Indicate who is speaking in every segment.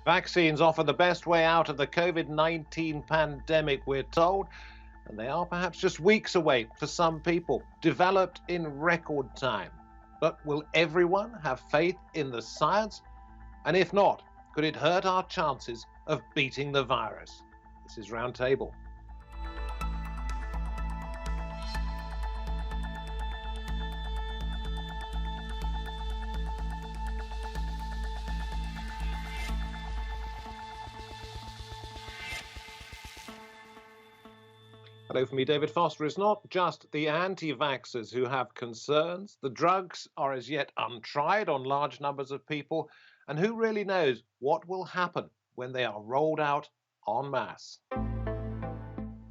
Speaker 1: Vaccines offer the best way out of the COVID-19 pandemic, we're told, and they are perhaps just weeks away for some people, developed in record time. But will everyone have faith in the science? And if not, could it hurt our chances of beating the virus? This is Roundtable. Hello from me, David Foster. It's not just the anti-vaxxers who have concerns. The drugs are as yet untried on large numbers of people. And who really knows what will happen when they are rolled out en masse?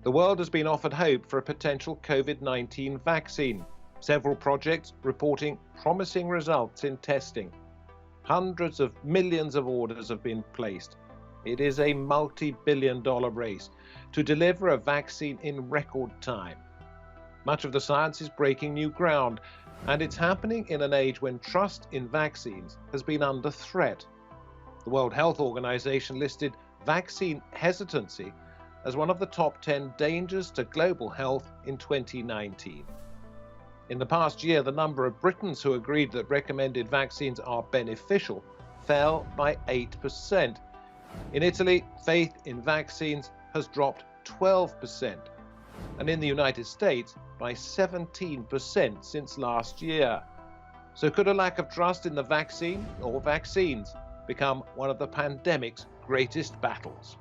Speaker 1: The world has been offered hope for a potential COVID-19 vaccine. Several projects reporting promising results in testing. Hundreds of millions of orders have been placed. It is a multi-billion-dollar race to deliver a vaccine in record time. Much of the science is breaking new ground, and it's happening in an age when trust in vaccines has been under threat. The World Health Organization listed vaccine hesitancy as one of the top 10 dangers to global health in 2019. In the past year, the number of Britons who agreed that recommended vaccines are beneficial fell by 8%. In Italy, faith in vaccines has dropped 12%, and in the United States by 17% since last year. So could a lack of trust in the vaccine or vaccines become one of the pandemic's greatest battles?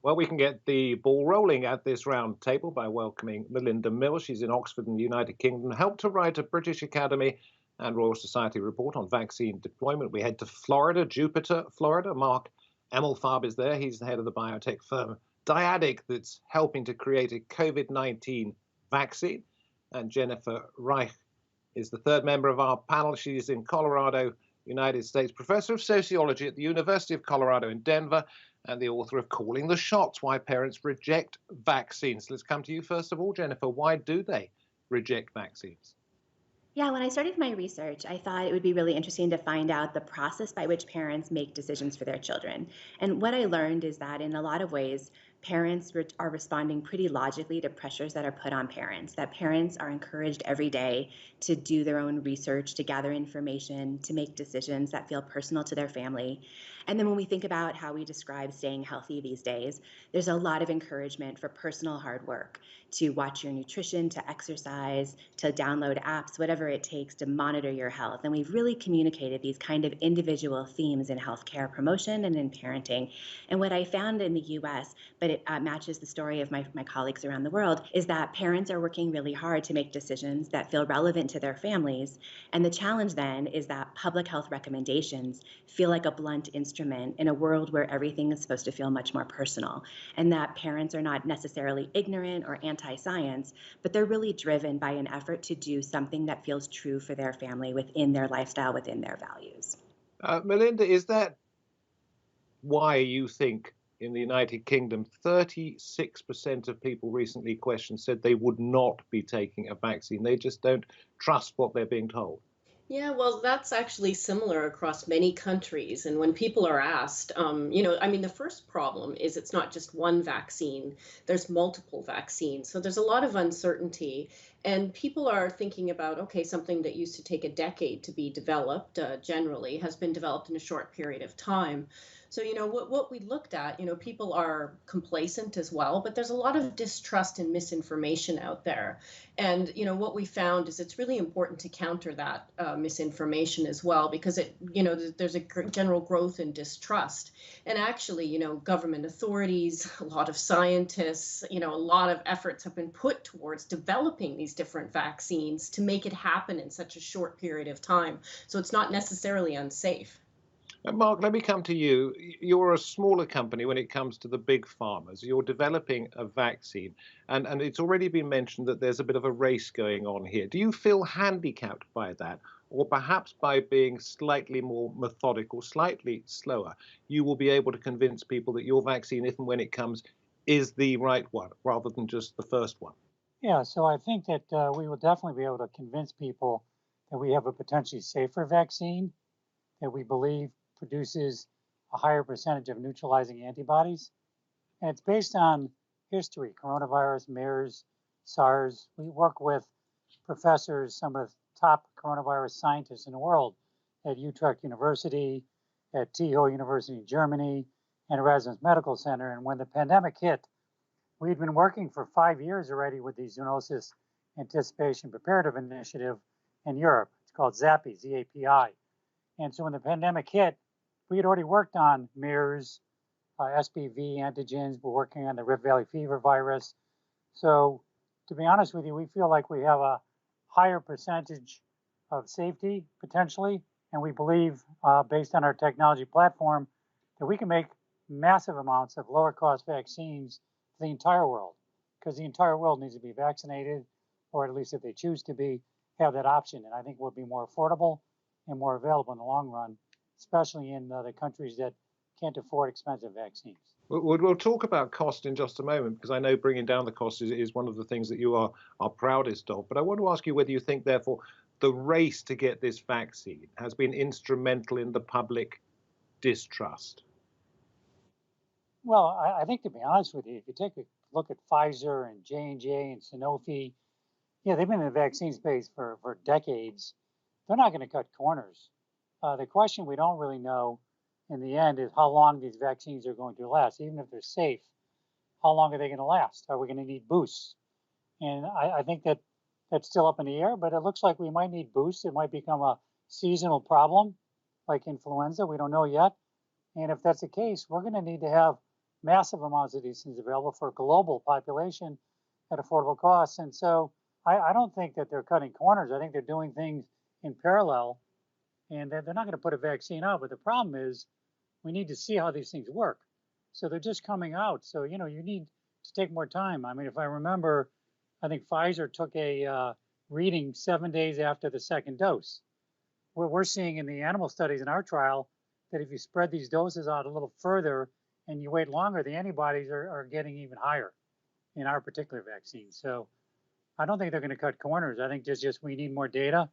Speaker 1: Well, we can get the ball rolling at this round table by welcoming Melinda Mills. She's in Oxford in the United Kingdom, helped to write a British Academy and Royal Society report on vaccine deployment. We head to Florida, Jupiter, Florida. Mark Emalfarb is there. He's the head of the biotech firm Dyadic that's helping to create a COVID-19 vaccine. And Jennifer Reich is the third member of our panel. She's in Colorado, United States, professor of sociology at the University of Colorado in Denver, and the author of Calling the Shots, Why Parents Reject Vaccines. Let's come to you first of all, Jennifer. Why do they reject vaccines?
Speaker 2: Yeah, when I started my research, I thought it would be really interesting to find out the process by which parents make decisions for their children. And what I learned is that in a lot of ways, parents are responding pretty logically to pressures that are put on parents, that parents are encouraged every day to do their own research, to gather information, to make decisions that feel personal to their family. And then when we think about how we describe staying healthy these days, there's a lot of encouragement for personal hard work, to watch your nutrition, to exercise, to download apps, whatever it takes to monitor your health. And we've really communicated these kind of individual themes in healthcare promotion and in parenting. And what I found in the US, but it matches the story of my colleagues around the world, is that parents are working really hard to make decisions that feel relevant to their families. And the challenge then is that public health recommendations feel like a blunt instrument in a world where everything is supposed to feel much more personal, and that parents are not necessarily ignorant or anti-science, but they're really driven by an effort to do something that feels true for their family within their lifestyle, within their values.
Speaker 1: Melinda, is that why you think in the United Kingdom, 36% of people recently questioned said they would not be taking a vaccine? They just don't trust what they're being told.
Speaker 3: Yeah, well, that's actually similar across many countries. And when people are asked, the first problem is it's not just one vaccine, there's multiple vaccines. So there's a lot of uncertainty. And people are thinking about, okay, something that used to take a decade to be developed generally has been developed in a short period of time. So, what we looked at, people are complacent as well, but there's a lot of distrust and misinformation out there. And, what we found is it's really important to counter that misinformation as well, because there's a general growth in distrust. And actually, government authorities, a lot of scientists, a lot of efforts have been put towards developing these different vaccines to make it happen in such a short period of time. So it's not necessarily unsafe.
Speaker 1: Mark, let me come to you. You're a smaller company when it comes to the big pharmas. You're developing a vaccine, and it's already been mentioned that there's a bit of a race going on here. Do you feel handicapped by that? Or perhaps by being slightly more methodical, slightly slower, you will be able to convince people that your vaccine, if and when it comes, is the right one, rather than just the first one?
Speaker 4: Yeah, so I think that we will definitely be able to convince people that we have a potentially safer vaccine that we believe produces a higher percentage of neutralizing antibodies. And it's based on history, coronavirus, MERS, SARS. We work with professors, some of the top coronavirus scientists in the world at Utrecht University, at TU University in Germany, and Erasmus Medical Center. And when the pandemic hit, we'd been working for 5 years already with the Zoonosis Anticipation Preparative Initiative in Europe. It's called ZAPI, Z-A-P-I. And so when the pandemic hit, we had already worked on MERS, SPV antigens. We're working on the Rift Valley fever virus. So to be honest with you, we feel like we have a higher percentage of safety potentially. And we believe, based on our technology platform, that we can make massive amounts of lower cost vaccines for the entire world, because the entire world needs to be vaccinated, or at least if they choose to be, have that option. And I think it will be more affordable and more available in the long run, especially in the countries that can't afford expensive vaccines.
Speaker 1: We'll talk about cost in just a moment, because I know bringing down the cost is one of the things that you are proudest of. But I want to ask you whether you think, therefore, the race to get this vaccine has been instrumental in the public distrust.
Speaker 4: Well, I think, to be honest with you, if you take a look at Pfizer and J&J and Sanofi, yeah, they've been in the vaccine space for decades. They're not going to cut corners. The question we don't really know in the end is how long these vaccines are going to last. Even if they're safe, how long are they going to last? Are we going to need boosts? And I think that that's still up in the air, but it looks like we might need boosts. It might become a seasonal problem like influenza. We don't know yet. And if that's the case, we're going to need to have massive amounts of these things available for a global population at affordable costs. And so I don't think that they're cutting corners. I think they're doing things in parallel, and they're not going to put a vaccine out. But the problem is we need to see how these things work. So they're just coming out. So, you need to take more time. I mean, if I remember, I think Pfizer took a reading 7 days after the second dose. What we're seeing in the animal studies in our trial, that if you spread these doses out a little further and you wait longer, the antibodies are getting even higher in our particular vaccine. So I don't think they're going to cut corners. I think just we need more data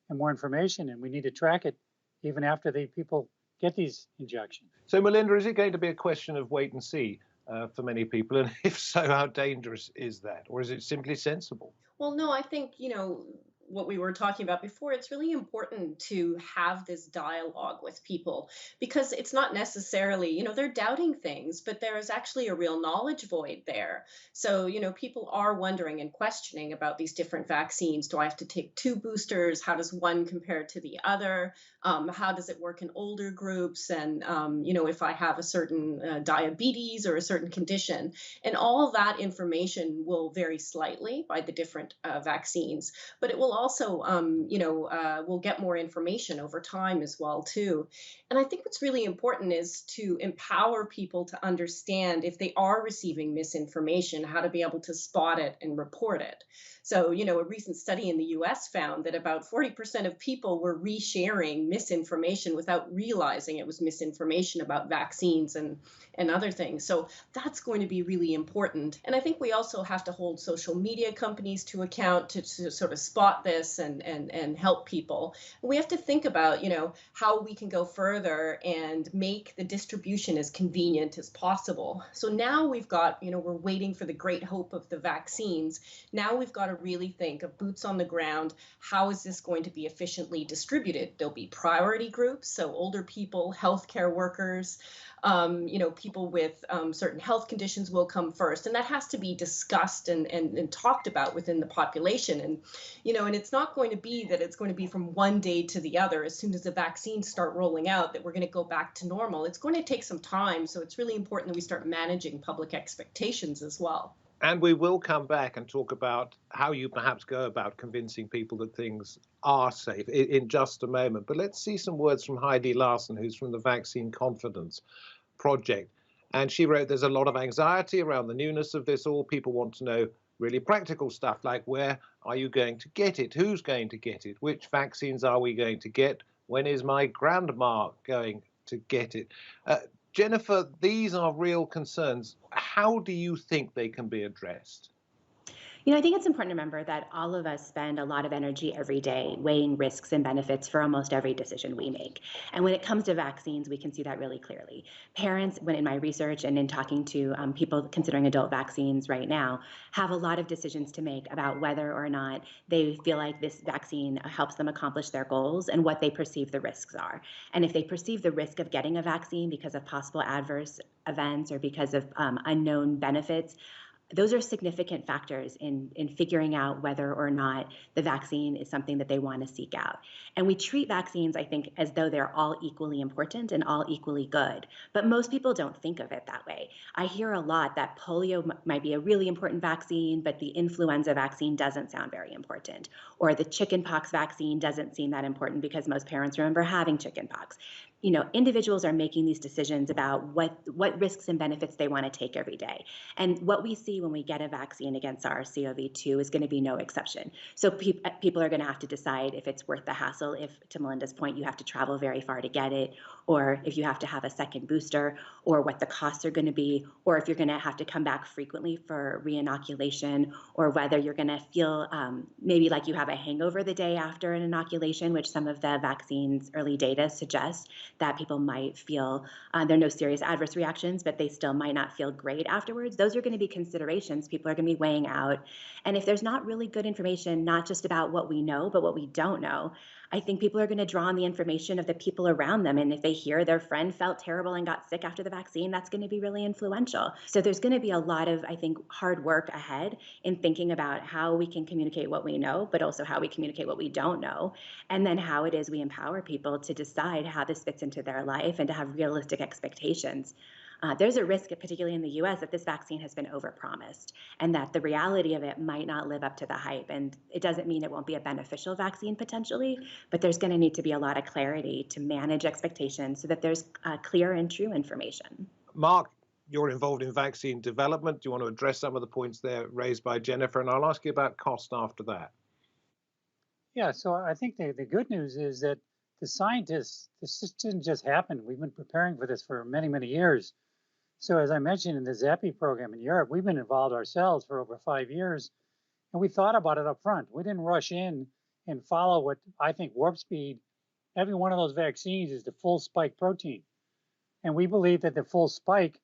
Speaker 4: and more information, and we need to track it even after the people get these injections.
Speaker 1: So, Melinda, is it going to be a question of wait and see for many people? And if so, how dangerous is that? Or is it simply sensible?
Speaker 3: Well, no, I think, what we were talking about before, it's really important to have this dialogue with people, because it's not necessarily, they're doubting things, but there is actually a real knowledge void there. So, people are wondering and questioning about these different vaccines. Do I have to take 2 boosters? How does one compare to the other? How does it work in older groups? And, if I have a certain diabetes or a certain condition, and all of that information will vary slightly by the different vaccines, but it will also, we'll get more information over time as well, too. And I think what's really important is to empower people to understand, if they are receiving misinformation, how to be able to spot it and report it. So, a recent study in the US found that about 40% of people were resharing misinformation without realizing it was misinformation about vaccines and other things. So that's going to be really important. And I think we also have to hold social media companies to account to sort of spot this and help people. We have to think about, how we can go further and make the distribution as convenient as possible. So now we've got, we're waiting for the great hope of the vaccines. Now we've got to really think of boots on the ground. How is this going to be efficiently distributed? There'll be priority groups, so older people, healthcare workers, people with certain health conditions will come first. And that has to be discussed and talked about within the population. And, and it's not going to be that it's going to be from one day to the other, as soon as the vaccines start rolling out, that we're going to go back to normal. It's going to take some time. So it's really important that we start managing public expectations as well.
Speaker 1: And we will come back and talk about how you perhaps go about convincing people that things are safe in just a moment. But let's see some words from Heidi Larson, who's from the Vaccine Confidence Project. And she wrote, there's a lot of anxiety around the newness of this all. People want to know really practical stuff like, where are you going to get it? Who's going to get it? Which vaccines are we going to get? When is my grandma going to get it? Jennifer, these are real concerns. How do you think they can be addressed?
Speaker 2: I think it's important to remember that all of us spend a lot of energy every day weighing risks and benefits for almost every decision we make. And when it comes to vaccines, we can see that really clearly. Parents, when in my research and in talking to people considering adult vaccines right now, have a lot of decisions to make about whether or not they feel like this vaccine helps them accomplish their goals and what they perceive the risks are. And if they perceive the risk of getting a vaccine because of possible adverse events or because of unknown benefits, those are significant factors in figuring out whether or not the vaccine is something that they want to seek out. And we treat vaccines, I think, as though they're all equally important and all equally good. But most people don't think of it that way. I hear a lot that polio might be a really important vaccine, but the influenza vaccine doesn't sound very important. Or the chickenpox vaccine doesn't seem that important because most parents remember having chickenpox. Individuals are making these decisions about what risks and benefits they want to take every day. And what we see when we get a vaccine against SARS-CoV-2 is going to be no exception. So people are going to have to decide if it's worth the hassle, if, to Melinda's point, you have to travel very far to get it, or if you have to have a second booster, or what the costs are going to be, or if you're going to have to come back frequently for re-inoculation, or whether you're going to feel maybe like you have a hangover the day after an inoculation, which some of the vaccine's early data suggests that people might feel. There are no serious adverse reactions, but they still might not feel great afterwards. Those are going to be considerations people are going to be weighing out. And if there's not really good information, not just about what we know, but what we don't know, I think people are going to draw on the information of the people around them. And if they hear their friend felt terrible and got sick after the vaccine, that's going to be really influential. So there's going to be a lot of, I think, hard work ahead in thinking about how we can communicate what we know, but also how we communicate what we don't know. And then how it is we empower people to decide how this fits into their life and to have realistic expectations. There's a risk, particularly in the US, that this vaccine has been overpromised and that the reality of it might not live up to the hype. And it doesn't mean it won't be a beneficial vaccine potentially, but there's going to need to be a lot of clarity to manage expectations so that there's clear and true information.
Speaker 1: Mark, you're involved in vaccine development. Do you want to address some of the points there raised by Jennifer? And I'll ask you about cost after that.
Speaker 4: Yeah, so I think the good news is that the scientists, this just didn't just happen. We've been preparing for this for many, many years. So as I mentioned in the ZAPI program in Europe, we've been involved ourselves for over 5 years, and we thought about it up front. We didn't rush in and follow what I think warp speed. Every one of those vaccines is the full spike protein. And we believe that the full spike,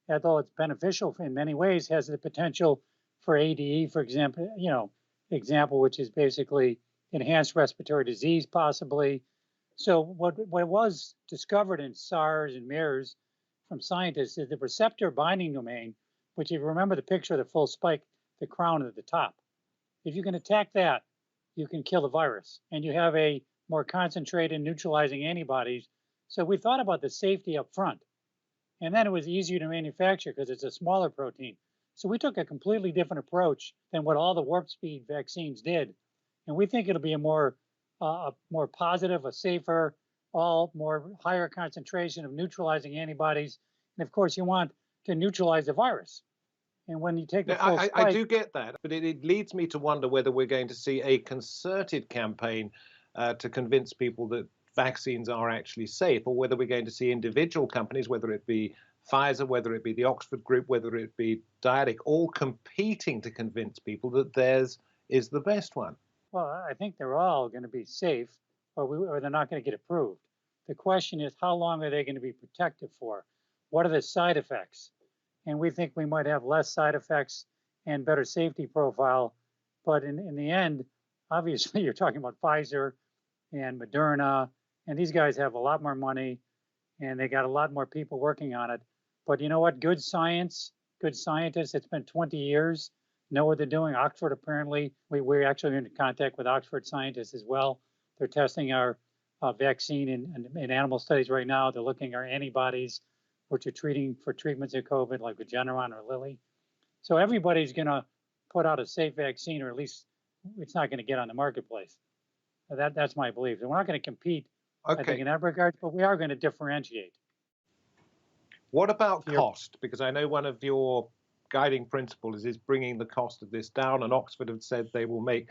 Speaker 4: although it's beneficial in many ways, has the potential for ADE, for example, which is basically enhanced respiratory disease, possibly. So what was discovered in SARS and MERS from scientists is the receptor binding domain, which, if you remember the picture of the full spike, the crown at the top. If you can attack that, you can kill the virus, and you have a more concentrated neutralizing antibodies. So we thought about the safety up front, and then it was easier to manufacture because it's a smaller protein. So we took a completely different approach than what all the warp speed vaccines did, and we think it'll be a more positive, a safer, more higher concentration of neutralizing antibodies. And of course, you want to neutralize the virus. And when you take the full spike,
Speaker 1: I do get that, but it leads me to wonder whether we're going to see a concerted campaign to convince people that vaccines are actually safe, or whether we're going to see individual companies, whether it be Pfizer, whether it be the Oxford Group, whether it be Dyadic, all competing to convince people that theirs is the best one.
Speaker 4: Well, I think they're all going to be safe, or they're not going to get approved. The question is, how long are they going to be protective for? What are the side effects? And we think we might have less side effects and better safety profile. But in the end, obviously, you're talking about Pfizer and Moderna, and these guys have a lot more money, and they got a lot more people working on it. But you know what? Good science, good scientists, it's been 20 years, know what they're doing. Oxford, apparently, we're actually in contact with Oxford scientists as well. They're testing our vaccine in animal studies right now. They're looking at our antibodies, which are treatments of COVID, like Regeneron or Lilly. So everybody's going to put out a safe vaccine, or at least it's not going to get on the marketplace. That's my belief. And we're not going to compete, I think, in that regard, but we are going to differentiate.
Speaker 1: What about cost? Because I know one of your guiding principles is bringing the cost of this down, and Oxford have said they will make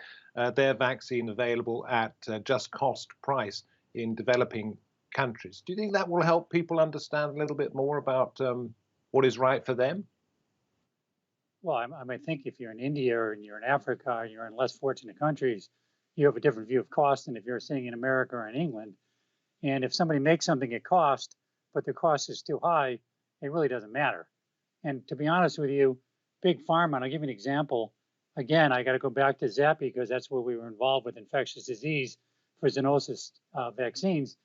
Speaker 1: their vaccine available at just cost price in developing countries. Do you think that will help people understand a little bit more about what is right for them?
Speaker 4: Well, I might think if you're in India or you're in Africa or you're in less fortunate countries, you have a different view of cost than if you're seeing in America or in England. And if somebody makes something at cost, but the cost is too high, it really doesn't matter. And to be honest with you, big pharma, and I'll give you an example. Again, I got to go back to Zappy because that's where we were involved with infectious disease for zoonosis vaccines.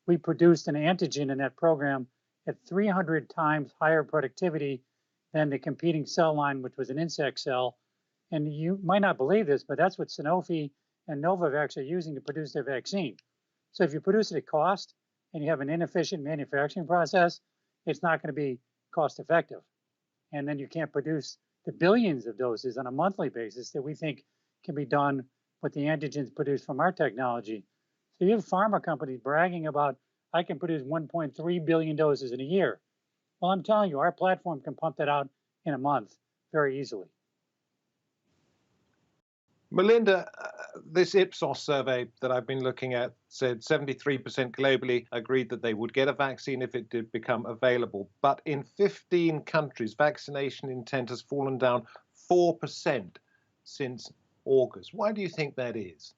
Speaker 4: We produced an antigen in that program at 300 times higher productivity than the competing cell line, which was an insect cell. And you might not believe this, but that's what Sanofi and Novavax are using to produce their vaccine. So if you produce it at cost and you have an inefficient manufacturing process, it's not going to be cost effective. And then you can't produce the billions of doses on a monthly basis that we think can be done with the antigens produced from our technology. So you have pharma companies bragging about, I can produce 1.3 billion doses in a year. Well, I'm telling you, our platform can pump that out in a month very easily.
Speaker 1: Melinda, this Ipsos survey that I've been looking at said 73% globally agreed that they would get a vaccine if it did become available. But in 15 countries, vaccination intent has fallen down 4% since August. Why do you think that is?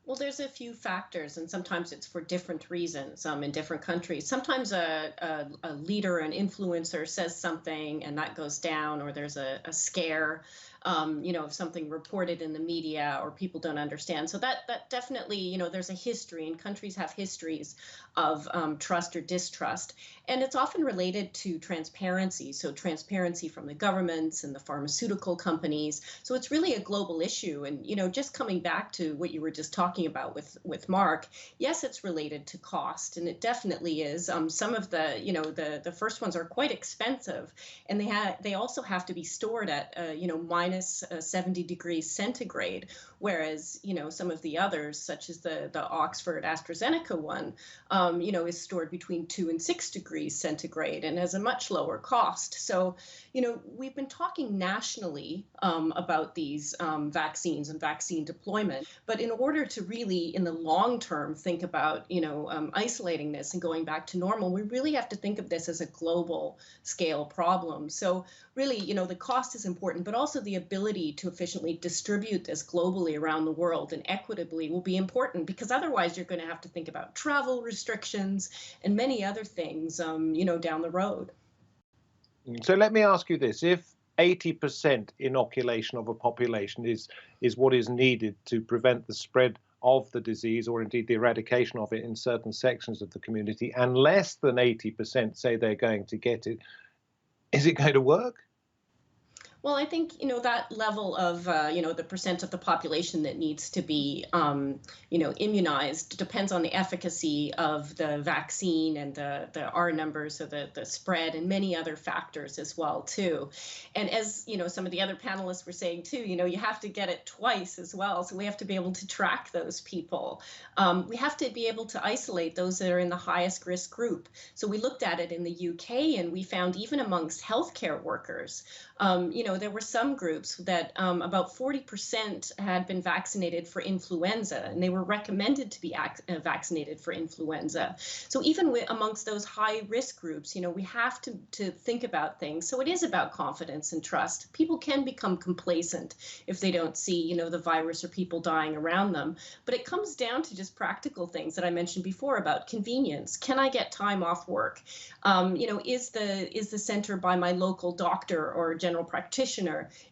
Speaker 3: Well, there's a few factors, and sometimes it's for different reasons in different countries. Sometimes a leader, an influencer says something and that goes down, or there's a scare, of something reported in the media, or people don't understand. So that definitely, there's a history, and countries have histories of trust or distrust. And it's often related to transparency. So transparency from the governments and the pharmaceutical companies. So it's really a global issue. And, just coming back to what you were just talking about with Mark, yes, it's related to cost, and it definitely is. Some of the first ones are quite expensive, and they also have to be stored at minus 70 degrees centigrade, whereas some of the others, such as the Oxford AstraZeneca one, is stored between 2 and 6 degrees centigrade and has a much lower cost. So we've been talking nationally about these vaccines and vaccine deployment, but in order to really, in the long term, think about isolating this and going back to normal, we really have to think of this as a global scale problem. So really, the cost is important, but also the ability to efficiently distribute this globally around the world and equitably will be important, because otherwise you're going to have to think about travel restrictions and many other things, down the road.
Speaker 1: So let me ask you this. If 80% inoculation of a population is what is needed to prevent the spread of the disease, or indeed the eradication of it in certain sections of the community, and less than 80% say they're going to get it, is it going to work?
Speaker 3: Well, I think, that level of, the percent of the population that needs to be, immunized depends on the efficacy of the vaccine and the R numbers, so the spread, and many other factors as well, too. And as, some of the other panelists were saying, too, you have to get it twice as well. So we have to be able to track those people. We have to be able to isolate those that are in the highest risk group. So we looked at it in the UK, and we found even amongst healthcare workers, there were some groups that about 40% had been vaccinated for influenza, and they were recommended to be vaccinated for influenza. So even amongst those high risk groups, we have to think about things. So it is about confidence and trust. People can become complacent if they don't see, the virus or people dying around them. But it comes down to just practical things that I mentioned before about convenience. Can I get time off work? Is the center by my local doctor or general practitioner?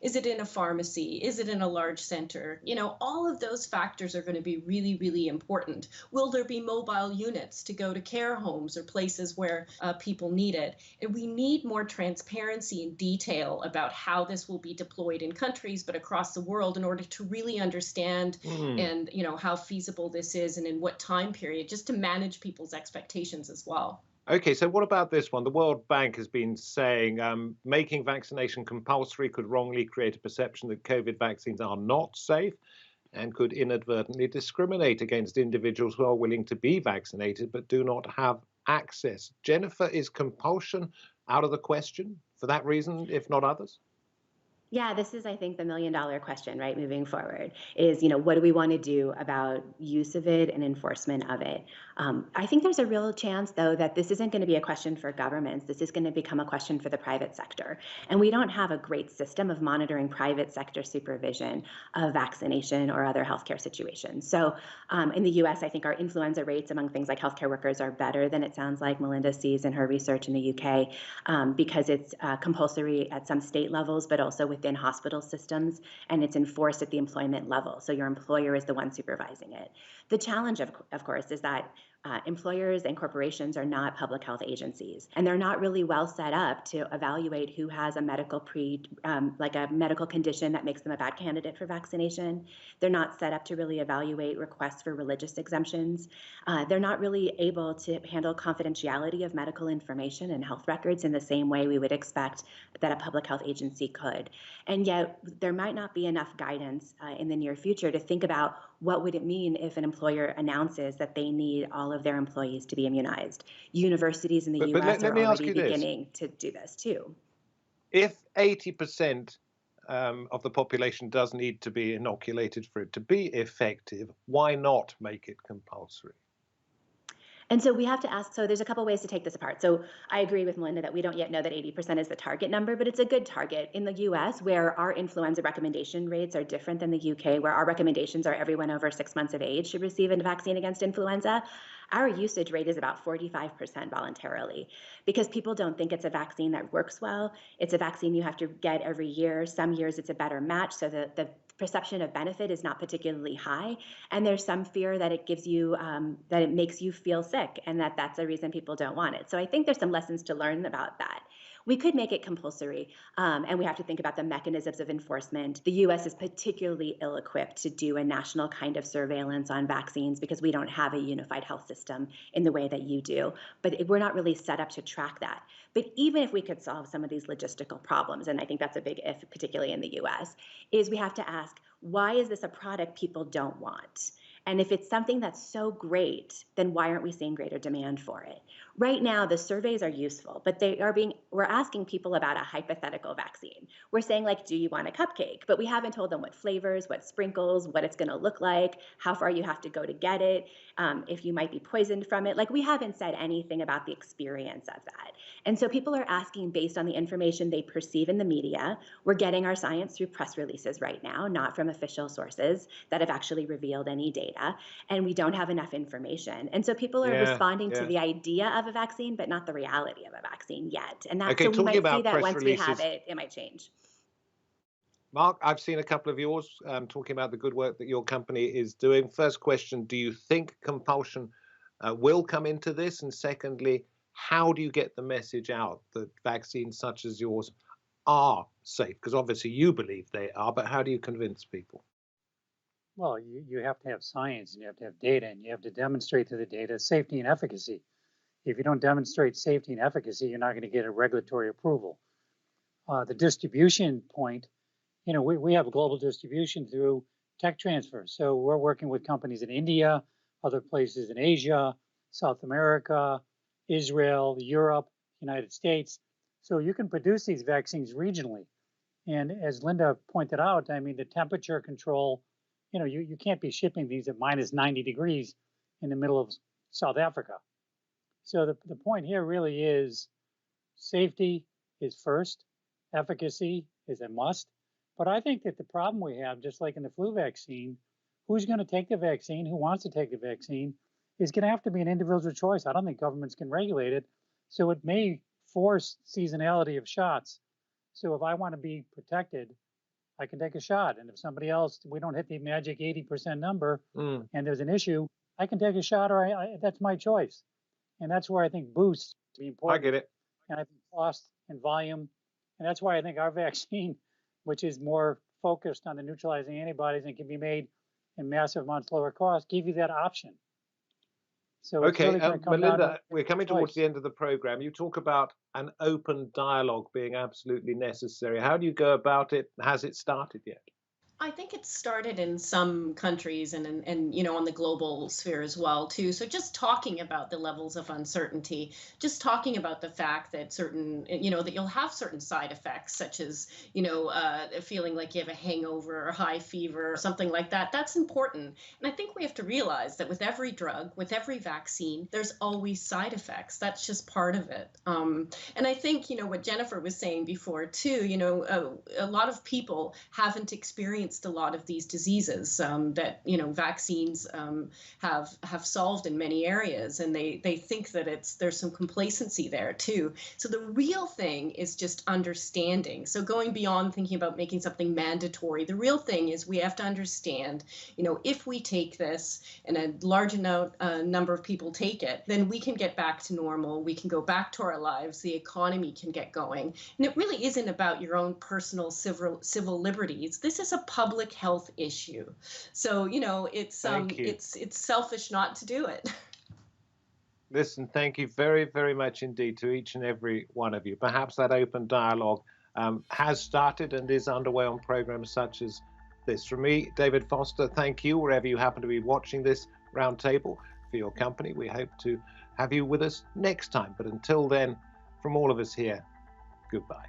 Speaker 3: Is it in a pharmacy? Is it in a large center? All of those factors are going to be really, really important. Will there be mobile units to go to care homes or places where people need it? And we need more transparency and detail about how this will be deployed in countries, but across the world, in order to really understand and, how feasible this is and in what time period, just to manage people's expectations as well.
Speaker 1: Okay, so what about this one? The World Bank has been saying making vaccination compulsory could wrongly create a perception that COVID vaccines are not safe and could inadvertently discriminate against individuals who are willing to be vaccinated but do not have access. Jennifer, is compulsion out of the question for that reason, if not others?
Speaker 2: Yeah, this is, I think, the million-dollar question, right, moving forward is, what do we want to do about use of it and enforcement of it? I think there's a real chance, though, that this isn't going to be a question for governments. This is going to become a question for the private sector. And we don't have a great system of monitoring private sector supervision of vaccination or other healthcare situations. So in the US, I think our influenza rates among things like healthcare workers are better than it sounds like Melinda sees in her research in the UK, because it's compulsory at some state levels, but also within hospital systems, and it's enforced at the employment level. So your employer is the one supervising it. The challenge, of course, is that employers and corporations are not public health agencies, and they're not really well set up to evaluate who has a like a medical condition that makes them a bad candidate for vaccination. They're not set up to really evaluate requests for religious exemptions. They're not really able to handle confidentiality of medical information and health records in the same way we would expect that a public health agency could. And yet there might not be enough guidance in the near future to think about what would it mean if an employer announces that they need all of their employees to be immunized. Universities in the
Speaker 1: But
Speaker 2: US
Speaker 1: let
Speaker 2: are
Speaker 1: me ask
Speaker 2: already
Speaker 1: you this.
Speaker 2: beginning to do this too.
Speaker 1: If 80% of the population does need to be inoculated for it to be effective, why not make it compulsory?
Speaker 2: And so we have to ask, so there's a couple ways to take this apart. So I agree with Melinda that we don't yet know that 80% is the target number, but it's a good target. In the US, where our influenza recommendation rates are different than the UK, where our recommendations are everyone over 6 months of age should receive a vaccine against influenza, our usage rate is about 45% voluntarily, because people don't think it's a vaccine that works well. It's a vaccine you have to get every year. Some years it's a better match, so the perception of benefit is not particularly high. And there's some fear that it gives you, that it makes you feel sick, and that's a reason people don't want it. So I think there's some lessons to learn about that. We could make it compulsory, and we have to think about the mechanisms of enforcement. The US is particularly ill-equipped to do a national kind of surveillance on vaccines because we don't have a unified health system in the way that you do. But we're not really set up to track that. But even if we could solve some of these logistical problems, and I think that's a big if, particularly in the US, is we have to ask, why is this a product people don't want? And if it's something that's so great, then why aren't we seeing greater demand for it? Right now, the surveys are useful, but we're asking people about a hypothetical vaccine. We're saying, like, do you want a cupcake? But we haven't told them what flavors, what sprinkles, what it's going to look like, how far you have to go to get it, if you might be poisoned from it. Like, we haven't said anything about the experience of that. And so people are asking based on the information they perceive in the media. We're getting our science through press releases right now, not from official sources that have actually revealed any data. And we don't have enough information. And so people are responding to the idea of a vaccine, but not the reality of a vaccine yet. And
Speaker 1: Okay,
Speaker 2: so we
Speaker 1: talking
Speaker 2: might see
Speaker 1: about
Speaker 2: that
Speaker 1: press
Speaker 2: once we have
Speaker 1: releases,
Speaker 2: it, it might change.
Speaker 1: Mark, I've seen a couple of yours talking about the good work that your company is doing. First question, do you think compulsion will come into this? And secondly, how do you get the message out that vaccines such as yours are safe? Because obviously you believe they are, but how do you convince people?
Speaker 4: Well, you have to have science and you have to have data and you have to demonstrate to the data safety and efficacy. If you don't demonstrate safety and efficacy, you're not going to get a regulatory approval. The distribution point, we have global distribution through tech transfer. So we're working with companies in India, other places in Asia, South America, Israel, Europe, United States. So you can produce these vaccines regionally. And as Linda pointed out, I mean, the temperature control, you can't be shipping these at minus 90 degrees in the middle of South Africa. So the point here really is safety is first, efficacy is a must. But I think that the problem we have, just like in the flu vaccine, who's going to take the vaccine, who wants to take the vaccine, is going to have to be an individual choice. I don't think governments can regulate it. So it may force seasonality of shots. So if I want to be protected, I can take a shot. And if somebody else, we don't hit the magic 80% number and there's an issue, I can take a shot or that's my choice. And that's where I think boosts be important.
Speaker 1: I get it.
Speaker 4: And I think cost and volume. And that's why I think our vaccine, which is more focused on the neutralizing antibodies and can be made in massive amounts lower cost, give you that option. So it's really going to come
Speaker 1: Melinda,
Speaker 4: down to
Speaker 1: we're coming
Speaker 4: choice.
Speaker 1: towards the end of the program. You talk about an open dialogue being absolutely necessary. How do you go about it? Has it started yet?
Speaker 3: I think it started in some countries and on the global sphere as well too. So just talking about the levels of uncertainty, just talking about the fact that that you'll have certain side effects such as feeling like you have a hangover or high fever or something like that. That's important. And I think we have to realize that with every drug, with every vaccine, there's always side effects. That's just part of it. And I think what Jennifer was saying before too. A lot of people haven't experienced a lot of these diseases that vaccines have solved in many areas, and they think that there's some complacency there too. So the real thing is just understanding. So going beyond thinking about making something mandatory, the real thing is we have to understand, if we take this and a large number of people take it, then we can get back to normal. We can go back to our lives. The economy can get going, and it really isn't about your own personal civil liberties. This is a public health issue. So, it's selfish not to do it.
Speaker 1: Listen, thank you very, very much indeed to each and every one of you. Perhaps that open dialogue has started and is underway on programs such as this. From me, David Foster, thank you wherever you happen to be watching this roundtable for your company. We hope to have you with us next time. But until then, from all of us here, goodbye.